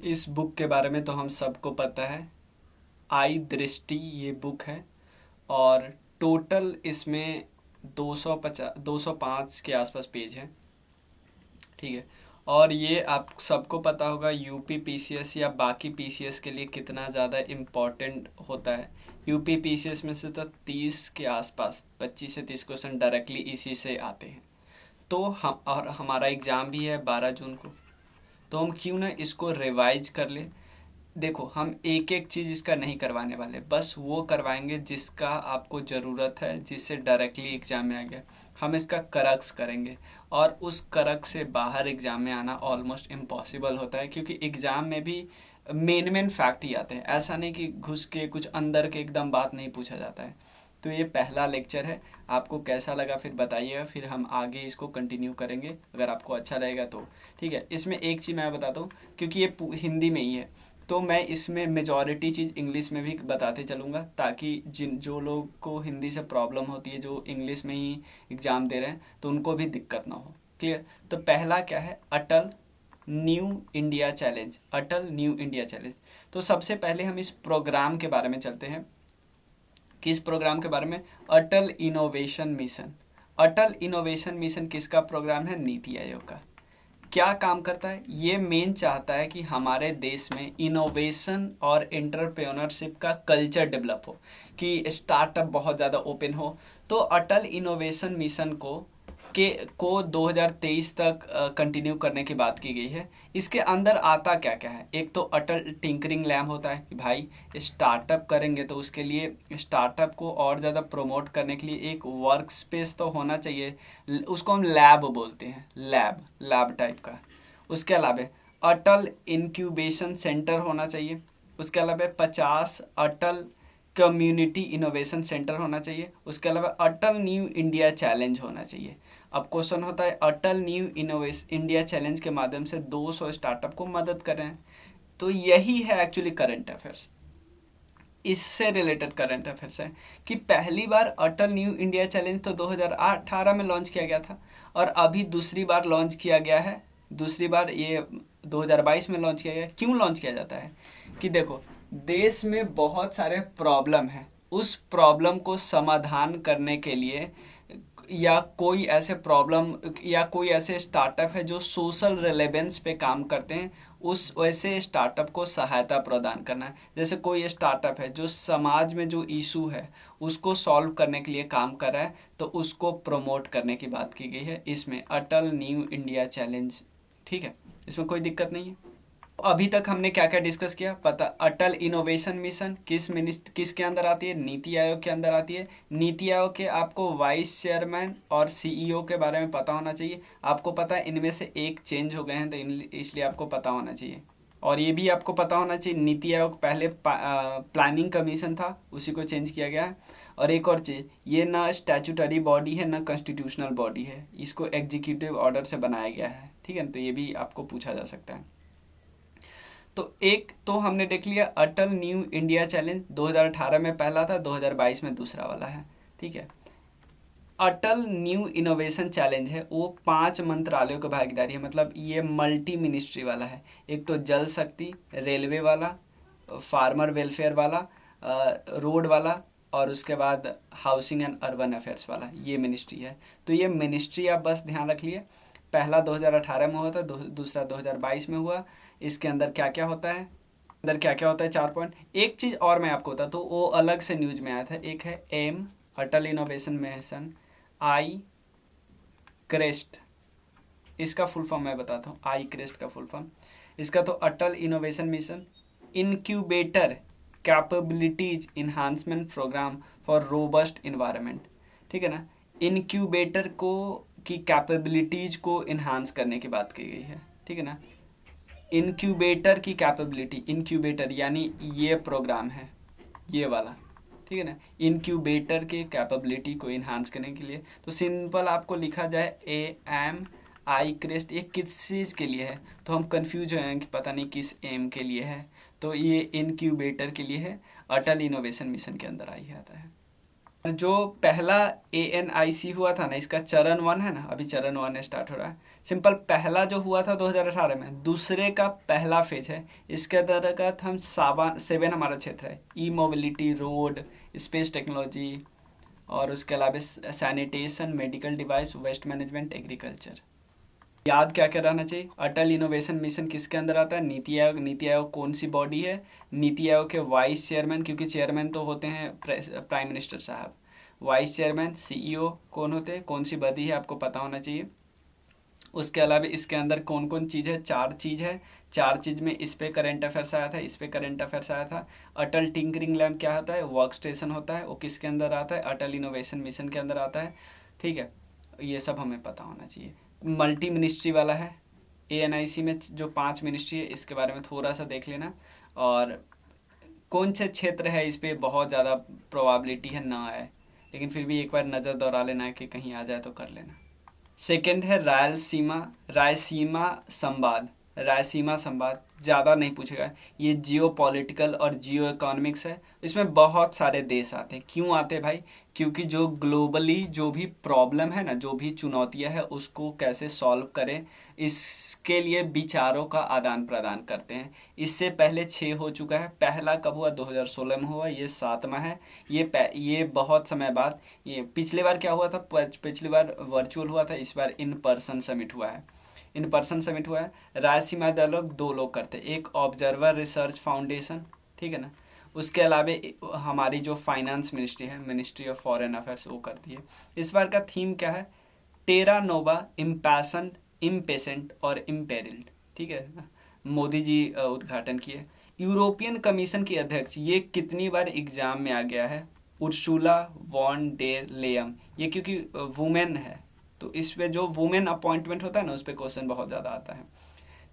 इस बुक के बारे में तो हम सबको पता है। आई दृष्टि ये बुक है। और टोटल इसमें 205 के आसपास पेज है। ठीक है। और ये आप सबको पता होगा यूपी पीसीएस या बाकी पीसीएस के लिए कितना ज़्यादा इम्पोर्टेंट होता है। यूपी पीसीएस में से तो 30 के आसपास 25 से 30 क्वेश्चन डायरेक्टली इसी से आते हैं। तो हम और हमारा एग्ज़ाम भी है 12 जून को। तो हम क्यों ना इसको रिवाइज कर ले। देखो, हम एक एक चीज़ इसका नहीं करवाने वाले, बस वो करवाएंगे जिसका आपको ज़रूरत है, जिससे डायरेक्टली एग्ज़ाम में आ गया। हम इसका करक्स करेंगे। और उस करक से बाहर एग्ज़ाम में आना ऑलमोस्ट इम्पॉसिबल होता है, क्योंकि एग्ज़ाम में भी मेन मेन फैक्ट ही आते हैं। ऐसा नहीं कि घुस के कुछ अंदर के एकदम बात नहीं पूछा जाता है। तो ये पहला लेक्चर है। आपको कैसा लगा फिर बताइएगा, फिर हम आगे इसको कंटिन्यू करेंगे अगर आपको अच्छा रहेगा तो। ठीक है। इसमें एक चीज़ मैं बताता हूँ, क्योंकि ये हिंदी में ही है, तो मैं इसमें मेजॉरिटी चीज़ इंग्लिश में भी बताते चलूँगा, ताकि जो लोग को हिंदी से प्रॉब्लम होती है, जो इंग्लिश में ही एग्ज़ाम दे रहे हैं, तो उनको भी दिक्कत ना हो। क्लियर। तो पहला क्या है, अटल न्यू इंडिया चैलेंज। अटल न्यू इंडिया चैलेंज। तो सबसे पहले हम इस प्रोग्राम के बारे में चलते हैं। किस प्रोग्राम के बारे में? अटल इनोवेशन मिशन। अटल इनोवेशन मिशन किसका प्रोग्राम है? नीति आयोग का। क्या काम करता है ये? मेन चाहता है कि हमारे देश में इनोवेशन और एंटरप्रेन्योरशिप का कल्चर डेवलप हो, कि स्टार्टअप बहुत ज़्यादा ओपन हो। तो अटल इनोवेशन मिशन को 2023 तक कंटिन्यू करने की बात की गई है। इसके अंदर आता क्या क्या है? एक तो अटल टिंकरिंग लैब होता है कि भाई स्टार्टअप करेंगे तो उसके लिए स्टार्टअप को और ज़्यादा प्रमोट करने के लिए एक वर्क स्पेस तो होना चाहिए। उसको हम लैब बोलते हैं, लैब लैब टाइप का। उसके अलावा अटल इंक्यूबेशन सेंटर होना चाहिए। उसके अलावा 50 अटल कम्युनिटी इनोवेशन सेंटर होना चाहिए। उसके अलावा अटल न्यू इंडिया चैलेंज होना चाहिए। अब क्वेश्चन होता है, अटल न्यू इनोवेशन इंडिया चैलेंज के माध्यम से 200 स्टार्टअप को मदद कर रहे हैं। तो यही है एक्चुअली करंट अफेयर्स। इससे रिलेटेड करंट अफेयर्स है कि पहली बार अटल न्यू इंडिया चैलेंज तो 2018 में लॉन्च किया गया था, और अभी दूसरी बार लॉन्च किया गया है। दूसरी बार ये 2022 में लॉन्च किया गया। क्यों लॉन्च किया जाता है? कि देखो, देश में बहुत सारे प्रॉब्लम है, उस प्रॉब्लम को समाधान करने के लिए, या कोई ऐसे प्रॉब्लम या कोई ऐसे स्टार्टअप है जो सोशल रिलेवेंस पे काम करते हैं, उस वैसे स्टार्टअप को सहायता प्रदान करना है। जैसे कोई स्टार्टअप है जो समाज में जो इशू है उसको सॉल्व करने के लिए काम कर रहा है, तो उसको प्रमोट करने की बात की गई है इसमें अटल न्यू इंडिया चैलेंज। ठीक है, इसमें कोई दिक्कत नहीं है। अभी तक हमने क्या क्या डिस्कस किया पता? अटल इनोवेशन मिशन किसके अंदर आती है? नीति आयोग के अंदर आती है। नीति आयोग के आपको वाइस चेयरमैन और सीईओ के बारे में पता होना चाहिए। आपको पता है इनमें से एक चेंज हो गए हैं, तो इसलिए आपको पता होना चाहिए। और ये भी आपको पता होना चाहिए, नीति आयोग पहले प्लानिंग कमीशन था, उसी को चेंज किया गया है। और एक और चीज़, ये ना स्टैट्यूटरी बॉडी है ना कॉन्स्टिट्यूशनल बॉडी है, इसको एग्जीक्यूटिव ऑर्डर से बनाया गया है। ठीक है, तो ये भी आपको पूछा जा सकता है। तो एक तो हमने देख लिया अटल न्यू इंडिया चैलेंज 2018 में पहला था, 2022 में दूसरा वाला है। ठीक है। अटल न्यू इनोवेशन चैलेंज है, वो 5 मंत्रालयों की भागीदारी है, मतलब ये मल्टी मिनिस्ट्री वाला है। एक तो जल शक्ति, रेलवे वाला, फार्मर वेलफेयर वाला, रोड वाला, और उसके बाद हाउसिंग एंड अर्बन अफेयर्स वाला, ये मिनिस्ट्री है। तो ये मिनिस्ट्री आप बस ध्यान रख लिए। पहला 2018 में हुआ था, दूसरा 2022 में हुआ। इसके अंदर क्या क्या होता है? अंदर क्या क्या होता है? 4 पॉइंट। एक चीज़ और मैं आपको बताता हूँ, वो अलग से न्यूज में आया था। एक है AIM, Atal innovation mission. ICREST, इसका फुल फॉर्म मैं बताता हूँ। आई क्रेस्ट का फुल फॉर्म इसका तो Atal innovation mission incubator capabilities enhancement programme for robust environment. ठीक है ना। इनक्यूबेटर को की कैपेबिलिटीज को इन्हांस करने की बात की गई है। ठीक है ना। इनक्यूबेटर की कैपेबिलिटी, इनक्यूबेटर यानी ये प्रोग्राम है, ये वाला। ठीक है ना। इनक्यूबेटर के कैपेबिलिटी को इन्हांस करने के लिए, तो सिंपल आपको लिखा जाए ए एम आई क्रेस्ट, ये किस चीज़ के लिए है? तो हम कंफ्यूज हो जाएंगे कि पता नहीं किस एम के लिए है। तो ये इनक्यूबेटर के लिए है, अटल इनोवेशन मिशन के अंदर आई आता है। जो पहला ANIC हुआ था ना, इसका चरण 1 है ना, अभी चरण 1 स्टार्ट हो रहा है। सिंपल पहला जो हुआ था 2018 में, दूसरे का पहला फेज है। इसके अंतर्गत हम 7 हमारा क्षेत्र है, E mobility, road, space technology, और उसके अलावा sanitation, medical device, waste management, agriculture. याद क्या क्या रहना चाहिए? अटल इनोवेशन मिशन किसके अंदर आता है? नीति आयोग। नीति आयोग कौन सी बॉडी है? नीति आयोग के वाइस चेयरमैन, क्योंकि चेयरमैन तो होते हैं प्राइम मिनिस्टर साहब। वाइस चेयरमैन, CEO कौन होते हैं? कौन सी बॉडी है, आपको पता होना चाहिए। उसके अलावा इसके अंदर कौन कौन चीज़ है? 4 चीज़ है। 4 चीज़ में इस पे करंट अफेयर्स आया था, इस पे करंट अफेयर्स आया था। अटल टिंकरिंग लैब क्या होता है? वर्क स्टेशन होता है, वो किसके अंदर आता है? अटल इनोवेशन मिशन के अंदर आता है। ठीक है, ये सब हमें पता होना चाहिए। मल्टी मिनिस्ट्री वाला है। ANIC में जो 5 मिनिस्ट्री है, इसके बारे में थोड़ा सा देख लेना। और कौन से क्षेत्र है, इस पर बहुत ज़्यादा प्रोबेबिलिटी है ना आए, लेकिन फिर भी एक बार नज़र दौड़ा लेना है कि कहीं आ जाए तो कर लेना। सेकंड है रायलसीमा। रायसीमा संवाद। रायसीमा संवाद ज़्यादा नहीं पूछेगा। ये जियो पॉलिटिकल और जियो इकोनॉमिक्स है। इसमें बहुत सारे देश आते हैं। क्यों आते हैं भाई? क्योंकि जो ग्लोबली जो भी प्रॉब्लम है ना, जो भी चुनौतियां है, उसको कैसे सॉल्व करें, इसके लिए विचारों का आदान प्रदान करते हैं। इससे पहले 6 हो चुका है। पहला कब हुआ? 2016 में हुआ। ये 7वां है। ये बहुत समय बाद। ये पिछली बार क्या हुआ था? पिछली बार वर्चुअल हुआ था, इस बार इन पर्सन समिट हुआ है। इन पर्सन समिट हुआ है। रायसीमा डायलॉग 2 लोग करते हैं, एक ऑब्जर्वर रिसर्च फाउंडेशन, ठीक है ना। उसके अलावा हमारी जो फाइनेंस मिनिस्ट्री है, मिनिस्ट्री ऑफ फॉरेन अफेयर्स, वो करती है। इस बार का थीम क्या है? टेरा नोवा, इम्पैशन, इम्पेशेंट और इम्पेरिल्ड। ठीक है ना, मोदी जी उद्घाटन किए। यूरोपियन कमीशन की अध्यक्ष, ये कितनी बार एग्जाम में आ गया है? Ursula von der Leyen. ये क्योंकि वुमेन है, तो इस पे जो वुमेन अपॉइंटमेंट होता है ना, उस पर क्वेश्चन बहुत ज़्यादा आता है।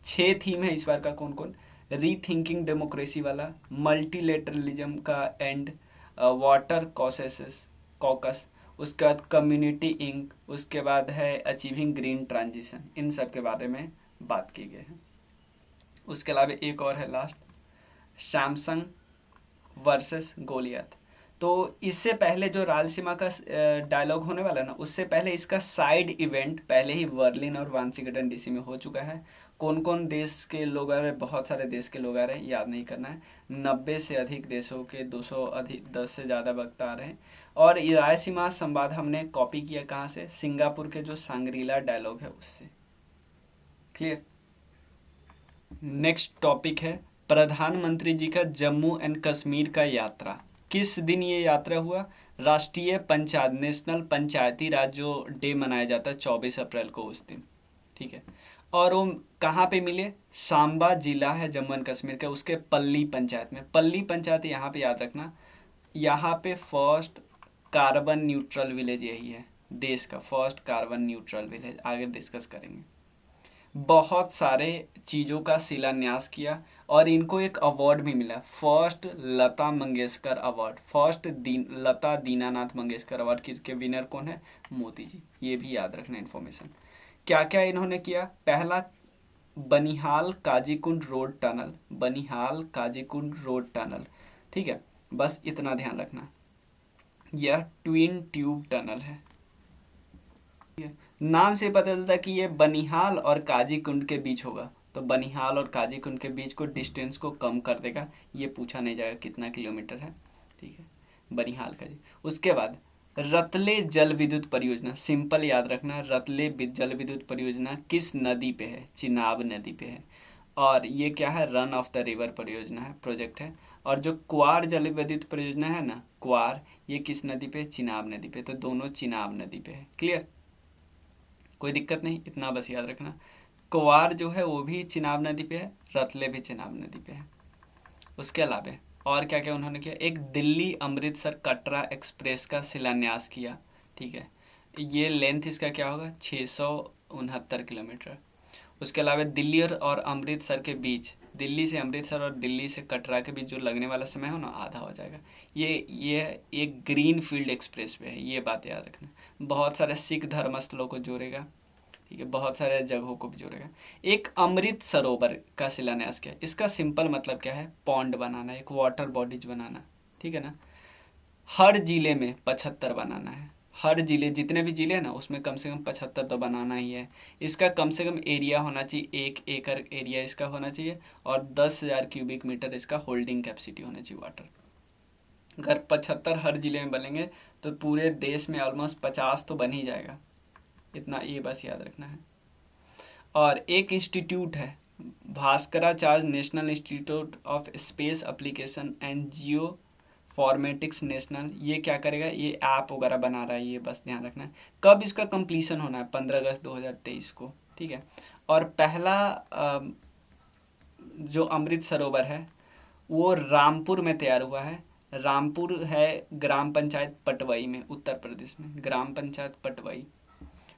6 थीम है इस बार का। कौन कौन? रीथिंकिंग डेमोक्रेसी वाला, मल्टीलेटरलिज्म का एंड, वाटर कॉकस, उसके बाद कम्युनिटी इंक, उसके बाद है अचीविंग ग्रीन ट्रांजिशन। इन सब के बारे में बात की गई है। उसके अलावा एक और है लास्ट, सैमसंग वर्सेस गोलियत। तो इससे पहले जो रायलसीमा का डायलॉग होने वाला है ना, उससे पहले इसका साइड इवेंट पहले ही बर्लिन और वाशिंगटन DC में हो चुका है। कौन कौन देश के लोग आ रहे हैं? बहुत सारे देश के लोग आ रहे हैं, याद नहीं करना है। 90 से अधिक देशों के 200 अधिक 10 से ज़्यादा वक्ता आ रहे हैं। और ये रायलसीमा संवाद हमने कॉपी किया कहाँ से? सिंगापुर के जो सांग्रीला डायलॉग है उससे। क्लियर। नेक्स्ट टॉपिक है प्रधानमंत्री जी का जम्मू एंड कश्मीर का यात्रा। किस दिन ये यात्रा हुआ? राष्ट्रीय पंचायत, नेशनल पंचायती राज जो डे मनाया जाता है 24 अप्रैल को, उस दिन। ठीक है। और वो कहाँ पे मिले? सांबा जिला है जम्मू एंड कश्मीर का, उसके पल्ली पंचायत में। पल्ली पंचायत यहाँ पे याद रखना। यहाँ पे फर्स्ट कार्बन न्यूट्रल विलेज यही है, देश का फर्स्ट कार्बन न्यूट्रल विलेज। आगे डिस्कस करेंगे। बहुत सारे चीज़ों का शिलान्यास किया और इनको एक अवार्ड भी मिला, फर्स्ट लता मंगेशकर अवार्ड। लता दीनानाथ मंगेशकर अवार्ड के विनर कौन है? मोदी जी। ये भी याद रखना इन्फॉर्मेशन। क्या क्या इन्होंने किया? पहला, Banihal Qazigund road tunnel. Banihal Qazigund road tunnel, ठीक है, बस इतना ध्यान रखना। यह ट्विन ट्यूब टनल है। नाम से पता चलता है कि ये बनिहाल और काजीकुंड के बीच होगा, तो बनिहाल और काजीकुंड के बीच को डिस्टेंस को कम कर देगा। ये पूछा नहीं जाएगा कितना किलोमीटर है, ठीक है, बनिहाल का जी। उसके बाद रतले जल विद्युत परियोजना, सिंपल याद रखना, रतले जल विद्युत परियोजना किस नदी पे है? चिनाब नदी पे है। और ये क्या है? रन ऑफ द रिवर परियोजना है, प्रोजेक्ट है। और जो क्वार जल विद्युत परियोजना है ना, क्वार, ये किस नदी पे? चिनाब नदी पे। तो दोनों चिनाब नदी पे है। क्लियर, कोई दिक्कत नहीं, इतना बस याद रखना। क्वार जो है वो भी चिनाब नदी पे है, रतले भी चिनाब नदी पे है। उसके अलावा और क्या क्या उन्होंने किया? एक दिल्ली अमृतसर कटरा एक्सप्रेस का शिलान्यास किया, ठीक है। ये लेंथ इसका क्या होगा? 669 किलोमीटर। उसके अलावा दिल्ली और अमृतसर के बीच, दिल्ली से अमृतसर और दिल्ली से कटरा के बीच जो लगने वाला समय हो ना, आधा हो जाएगा। ये एक ग्रीन फील्ड एक्सप्रेस वे है, ये बात याद रखना। बहुत सारे सिख धर्मस्थलों को जोड़ेगा, ठीक है, बहुत सारे जगहों को भी जोड़ेगा। एक अमृत सरोवर का शिलान्यास किया। इसका सिंपल मतलब क्या है? पॉन्ड बनाना, एक वाटर बॉडीज बनाना, ठीक है ना। हर जिले में 75 बनाना है। हर जिले, जितने भी जिले हैं ना, उसमें कम से कम 75 तो बनाना ही है। इसका कम से कम एरिया होना चाहिए, 1 एकड़ एरिया इसका होना चाहिए, और 10,000 क्यूबिक मीटर इसका होल्डिंग कैपेसिटी होना चाहिए वाटर। अगर 75 हर जिले में बनेंगे तो पूरे देश में ऑलमोस्ट 50 तो बन ही जाएगा। इतना ये बस याद रखना है। और एक इंस्टीट्यूट है, Bhaskaracharya national institute of space application and geoinformatics national, ये क्या करेगा, ये ऐप वगैरह बना रहा है, ये बस ध्यान रखना है। कब इसका कंप्लीशन होना है, 15 अगस्त 2023 को, ठीक है। और पहला जो अमृत सरोवर है वो रामपुर में तैयार हुआ है। रामपुर है ग्राम पंचायत पटवाई में, उत्तर प्रदेश में, ग्राम पंचायत पटवाई।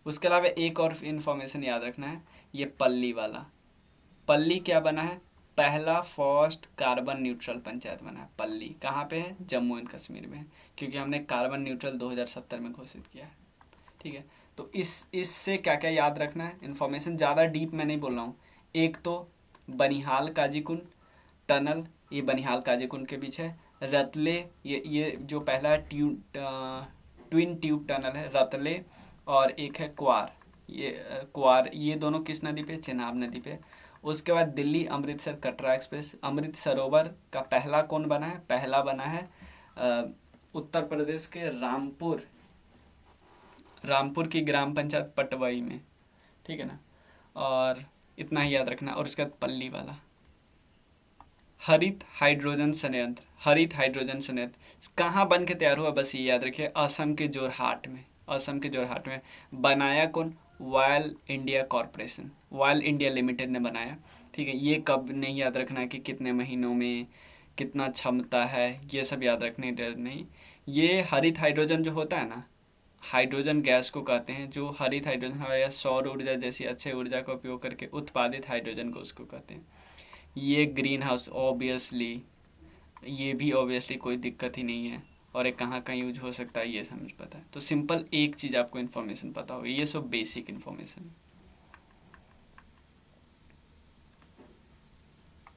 उसके अलावा एक और इन्फॉर्मेशन याद रखना है, ये पल्ली वाला। पल्ली क्या बना है, पहला फर्स्ट कार्बन न्यूट्रल पंचायत बना है पल्ली। कहाँ पे है, जम्मू एंड कश्मीर में है, क्योंकि हमने कार्बन न्यूट्रल 2070 में घोषित किया है, ठीक है। तो इससे क्या क्या याद रखना है, इन्फॉर्मेशन ज़्यादा डीप मैं नहीं बोल रहा हूँ। एक तो बनिहाल काजीकुंड टनल, ये बनिहाल काजीकुंड के बीच है। रतले, ये जो पहला ट्विन ट्यूब टनल है रतले, और एक है क्वार। ये क्वार, ये दोनों किस नदी पे, चेनाब नदी पे। उसके बाद दिल्ली अमृतसर कटरा एक्सप्रेस। अमृत सरोवर का पहला कौन बना है, पहला बना है उत्तर प्रदेश के रामपुर की ग्राम पंचायत पटवाई में, ठीक है ना। और इतना ही याद रखना। और उसके बाद पल्ली वाला हरित हाइड्रोजन संयंत्र। हरित हाइड्रोजन संयंत्र कहाँ बन के तैयार हुआ, बस ये याद रखिए, असम के जोरहाट में। असम के जोरहाट में बनाया कौन, oil India corporation, oil India limited ने बनाया, ठीक है। ये कब नहीं याद रखना है कि कितने महीनों में, कितना क्षमता है, ये सब याद रखने नहीं। ये हरित हाइड्रोजन जो होता है ना, हाइड्रोजन गैस को कहते हैं, जो हरित हाइड्रोजन है या सौर ऊर्जा जैसी अच्छे ऊर्जा का उपयोग करके उत्पादित हाइड्रोजन को उसको कहते हैं। ये ग्रीन हाउस ऑब्वियसली, ये भी ऑब्वियसली कोई दिक्कत ही नहीं है। और ये कहाँ कहाँ यूज हो सकता है ये समझ पता है। तो सिंपल एक चीज़ आपको इन्फॉर्मेशन पता होगी, ये सब बेसिक इन्फॉर्मेशन।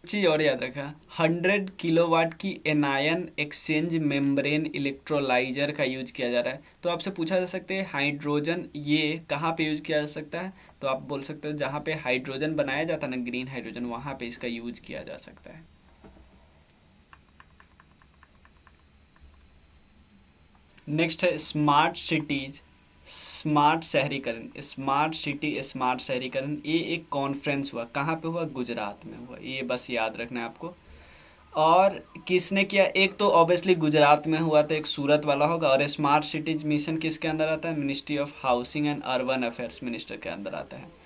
चीज़ और याद रखा, 100 किलोवाट की एनायन एक्सचेंज मेम्ब्रेन इलेक्ट्रोलाइजर का यूज किया जा रहा है। तो आपसे पूछा जा सकता है हाइड्रोजन ये कहाँ पे यूज किया जा सकता है, तो आप बोल सकते हो जहाँ पे हाइड्रोजन बनाया जाता है ना, ग्रीन हाइड्रोजन, वहाँ पे इसका यूज किया जा सकता है। नेक्स्ट है स्मार्ट सिटीज, स्मार्ट शहरीकरण। स्मार्ट सिटी स्मार्ट शहरीकरण, ये एक कॉन्फ्रेंस हुआ, कहाँ पे हुआ, गुजरात में हुआ, ये बस याद रखना है आपको। और किसने किया, एक तो ऑब्वियसली गुजरात में हुआ, तो एक सूरत वाला होगा। और स्मार्ट सिटीज मिशन किसके अंदर आता है, ministry of housing and urban affairs minister के अंदर आता है।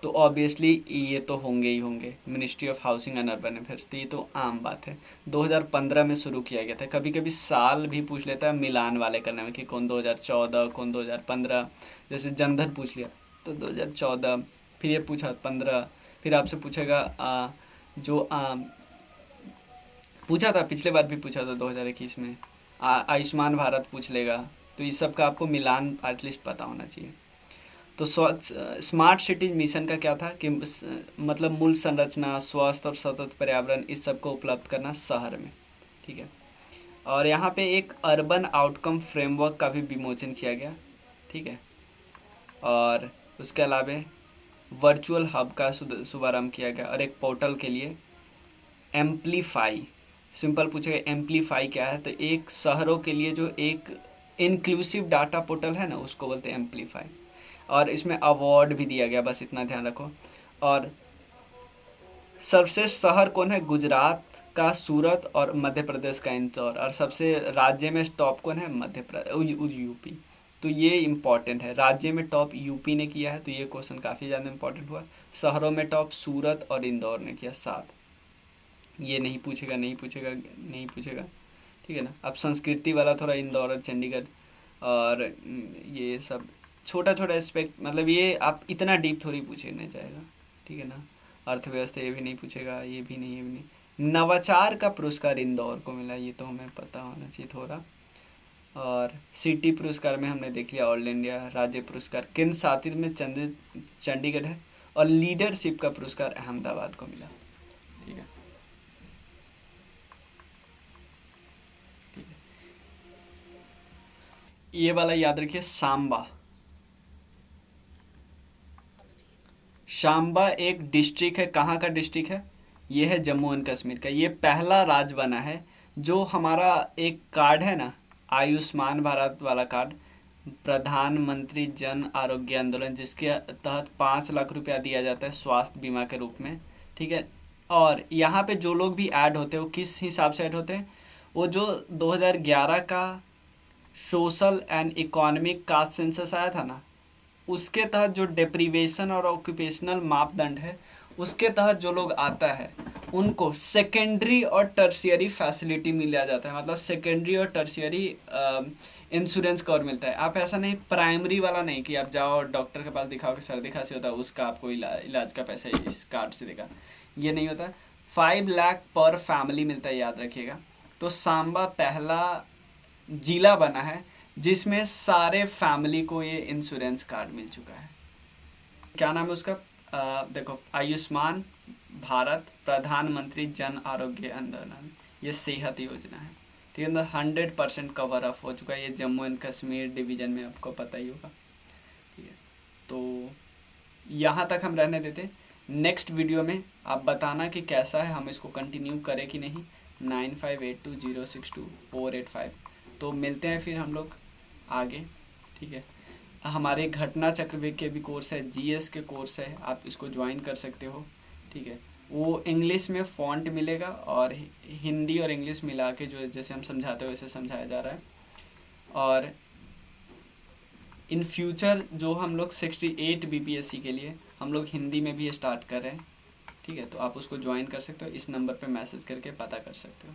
तो ऑब्वियसली ये तो होंगे ही होंगे, ministry of housing and urban affairs, तो ये तो आम बात है। 2015 में शुरू किया गया था। कभी कभी साल भी पूछ लेता है मिलान वाले करने में कि कौन 2014, कौन 2015, जैसे जनधन पूछ लिया तो 2014, फिर ये पूछा 15, फिर आपसे पूछेगा जो पूछा था पिछले बार भी पूछा था 2021 में, आयुष्मान भारत पूछ लेगा। तो इस सब का आपको मिलान एटलीस्ट पता होना चाहिए। तो स्मार्ट सिटीज मिशन का क्या था कि मतलब मूल संरचना, स्वास्थ्य और सतत पर्यावरण, इस सब को उपलब्ध करना शहर में, ठीक है। और यहाँ पे एक अर्बन आउटकम फ्रेमवर्क का भी विमोचन किया गया, ठीक है। और उसके अलावा वर्चुअल हब का शुभारंभ किया गया, और एक पोर्टल के लिए एम्पलीफाई। सिंपल पूछेगा एम्पलीफाई क्या है, तो एक शहरों के लिए जो एक इंक्लूसिव डाटा पोर्टल है ना, उसको बोलते हैं एम्पलीफाई। और इसमें अवार्ड भी दिया गया, बस इतना ध्यान रखो। और सर्वश्रेष्ठ शहर कौन है, गुजरात का सूरत और मध्य प्रदेश का इंदौर। और सबसे राज्य में टॉप कौन है, मध्य प्रदेश, यूपी। तो ये इम्पॉर्टेंट है, राज्य में टॉप यूपी ने किया है, तो ये क्वेश्चन काफ़ी ज़्यादा इम्पॉर्टेंट हुआ। शहरों में टॉप सूरत और इंदौर ने किया 7। ये नहीं पूछेगा, नहीं पूछेगा, नहीं पूछेगा, ठीक है ना। अब संस्कृति वाला थोड़ा इंदौर और चंडीगढ़, और ये सब छोटा छोटा एस्पेक्ट, मतलब ये आप इतना डीप थोड़ी पूछने जाएगा, ठीक है ना। अर्थव्यवस्था ये भी नहीं पूछेगा, ये भी नहीं, ये भी नहीं। नवाचार का पुरस्कार इंदौर को मिला, ये तो हमें पता होना चाहिए थोड़ा। और सिटी पुरस्कार में हमने देख लिया ऑल इंडिया। राज्य पुरस्कार केंद्र शासित में चंडीगढ़ है। और लीडरशिप का पुरस्कार अहमदाबाद को मिला, ठीक है। ये वाला याद रखिए, सांबा। सांबा एक डिस्ट्रिक्ट है, कहाँ का डिस्ट्रिक्ट है? ये है जम्मू एंड कश्मीर का। ये पहला राज्य बना है जो हमारा एक कार्ड है ना, आयुष्मान भारत वाला कार्ड, प्रधानमंत्री जन आरोग्य आंदोलन, जिसके तहत 5 लाख रुपया दिया जाता है स्वास्थ्य बीमा के रूप में। ठीक है। और यहाँ पे जो लोग भी ऐड होते हैं वो किस हिसाब से ऐड होते हैं? वो जो 2011 का social and economic caste census आया था ना, उसके तहत जो डेप्रीवेशन और ऑक्यूपेशनल मापदंड है, उसके तहत जो लोग आता है उनको सेकेंडरी और टर्शियरी फैसिलिटी मिला जाता है। मतलब सेकेंडरी और टर्शियरी इंश्योरेंस कवर मिलता है। आप ऐसा नहीं, प्राइमरी वाला नहीं कि आप जाओ डॉक्टर के पास दिखाओ कि सर्दी खांसी होता है, उसका आपको इलाज का पैसा इस कार्ड से देगा, ये नहीं होता। 5 लाख पर फैमिली मिलता है, याद रखिएगा। तो सांबा पहला जिला बना है जिसमें सारे फैमिली को ये इंश्योरेंस कार्ड मिल चुका है। क्या नाम है उसका? देखो, आयुष्मान भारत प्रधानमंत्री जन आरोग्य आंदोलन, ये सेहत योजना है। ठीक है ना, 100% कवर अप हो चुका है। ये जम्मू एंड कश्मीर डिवीजन में, आपको पता ही होगा। ठीक है, तो यहाँ तक हम रहने देते। नेक्स्ट वीडियो में आप बताना कि कैसा है, हम इसको कंटिन्यू करें कि नहीं। 9582062485। तो मिलते हैं फिर हम लोग आगे। ठीक है, हमारे घटना चक्र के भी कोर्स है, जीएस के कोर्स है, आप इसको ज्वाइन कर सकते हो। ठीक है, वो इंग्लिश में फॉन्ट मिलेगा और हिंदी और इंग्लिश मिला के जो जैसे हम समझाते हो वैसे समझाया जा रहा है। और इन फ्यूचर जो हम लोग 68 बीपीएससी के लिए हम लोग हिंदी में भी स्टार्ट कर रहे हैं। ठीक है, तो आप उसको ज्वाइन कर सकते हो, इस नंबर पे मैसेज करके पता कर सकते हो।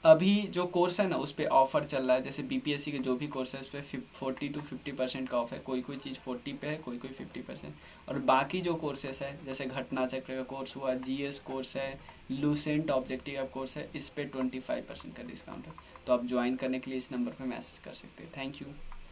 अभी जो कोर्स है ना उस पर ऑफर चल रहा है। जैसे बीपीएससी के जो भी कोर्स है उस पर 40 to 50% का ऑफ है। कोई कोई चीज़ 40 पे है, कोई कोई 50%। और बाकी जो कोर्सेस है, जैसे घटना चक्र का कोर्स हुआ, जीएस कोर्स है, लूसेंट ऑब्जेक्टिव का कोर्स है, इस पर 25% का डिस्काउंट है। तो आप ज्वाइन करने के लिए इस नंबर पर मैसेज कर सकते हैं। Thank you.